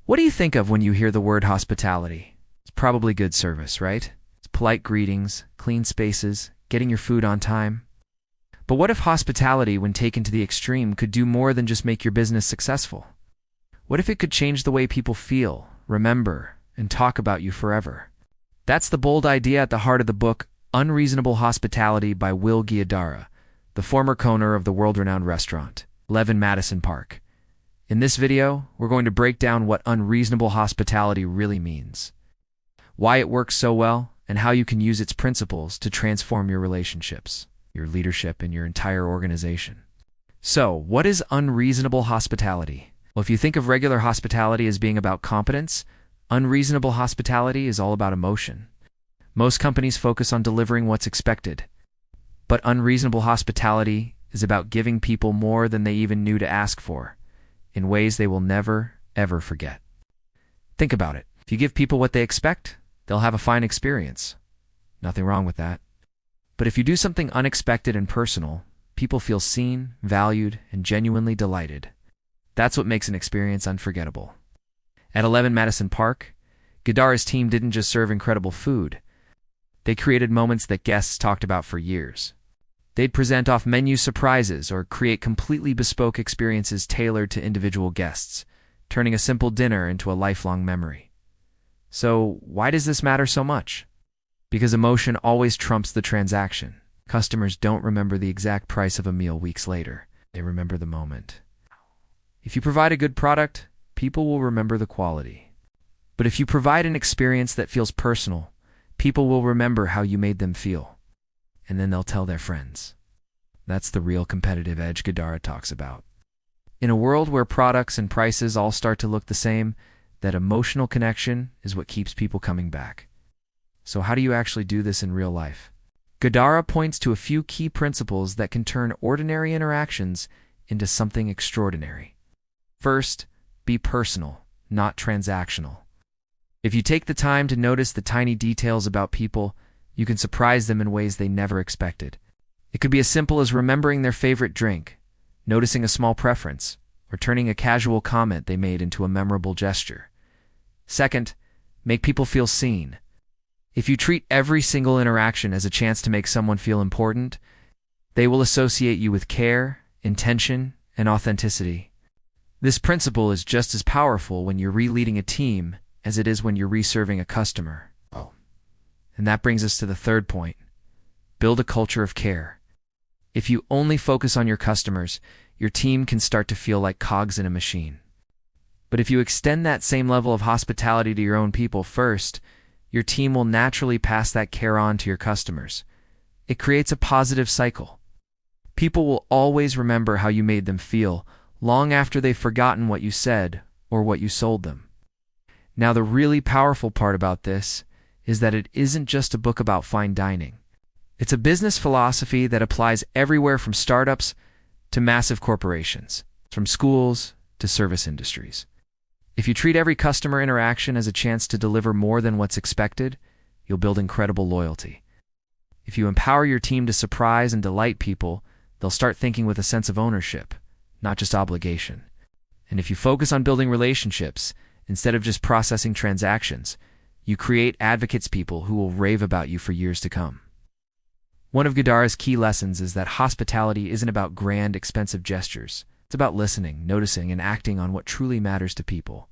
What do you think of when you hear the word hospitality? It's probably good service, right? It's polite greetings, clean spaces, getting your food on time. But what if hospitality, when taken to the extreme, could do more than just make your business successful? What if it could change the way people feel, remember, and talk about you forever? That's the bold idea at the heart of the book Unreasonable Hospitality by Will Guidara, the former owner of the world-renowned restaurant, 11 Madison Park. In this video, we're going to break down what unreasonable hospitality really means, why it works so well, and how you can use its principles to transform your relationships, your leadership, and your entire organization. So, what is unreasonable hospitality? Well, if you think of regular hospitality as being about competence, unreasonable hospitality is all about emotion. Most companies focus on delivering what's expected, but unreasonable hospitality is about giving people more than they even knew to ask for, in ways they will never, ever forget. Think about it. If you give people what they expect, they'll have a fine experience. Nothing wrong with that. But if you do something unexpected and personal, people feel seen, valued, and genuinely delighted. That's what makes an experience unforgettable. At 11 Madison Park, Guidara's team didn't just serve incredible food. They created moments that guests talked about for years. They'd present off-menu surprises or create completely bespoke experiences tailored to individual guests, turning a simple dinner into a lifelong memory. So, why does this matter so much? Because emotion always trumps the transaction. Customers don't remember the exact price of a meal weeks later. They remember the moment. If you provide a good product, people will remember the quality. But if you provide an experience that feels personal, people will remember how you made them feel. And then they'll tell their friends. That's the real competitive edge Guidara talks about. In a world where products and prices all start to look the same, that emotional connection is what keeps people coming back. So how do you actually do this in real life? Guidara points to a few key principles that can turn ordinary interactions into something extraordinary. First, be personal, not transactional. If you take the time to notice the tiny details about people, you can surprise them in ways they never expected. It could be as simple as remembering their favorite drink, noticing a small preference, or turning a casual comment they made into a memorable gesture. Second, make people feel seen. If you treat every single interaction as a chance to make someone feel important, they will associate you with care, intention, and authenticity. This principle is just as powerful when you're re-leading a team as it is when you're re-serving a customer. And that brings us to the third point. Build a culture of care. If you only focus on your customers, your team can start to feel like cogs in a machine. But if you extend that same level of hospitality to your own people first, your team will naturally pass that care on to your customers. It creates a positive cycle. People will always remember how you made them feel, long after they've forgotten what you said or what you sold them. Now, the really powerful part about this is that it isn't just a book about fine dining. It's a business philosophy that applies everywhere from startups to massive corporations, from schools to service industries. If you treat every customer interaction as a chance to deliver more than what's expected, you'll build incredible loyalty. If you empower your team to surprise and delight people, they'll start thinking with a sense of ownership, not just obligation. And if you focus on building relationships instead of just processing transactions, you create advocates, people who will rave about you for years to come. One of Guidara's key lessons is that hospitality isn't about grand, expensive gestures. It's about listening, noticing, and acting on what truly matters to people.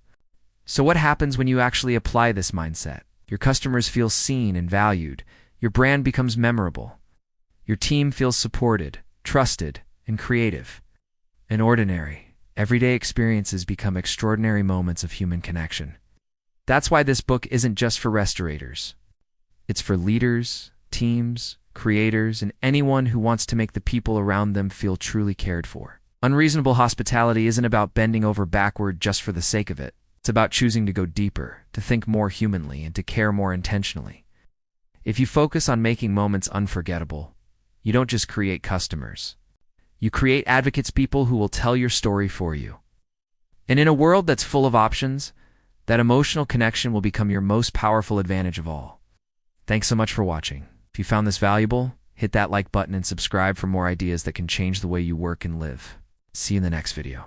So what happens when you actually apply this mindset? Your customers feel seen and valued. Your brand becomes memorable. Your team feels supported, trusted, and creative. And ordinary, everyday experiences become extraordinary moments of human connection. That's why this book isn't just for restaurators. It's for leaders, teams, creators, and anyone who wants to make the people around them feel truly cared for. Unreasonable hospitality isn't about bending over backward just for the sake of it. It's about choosing to go deeper, to think more humanly, and to care more intentionally. If you focus on making moments unforgettable, you don't just create customers. You create advocates, people who will tell your story for you. And in a world that's full of options, that emotional connection will become your most powerful advantage of all. Thanks so much for watching. If you found this valuable, hit that like button and subscribe for more ideas that can change the way you work and live. See you in the next video.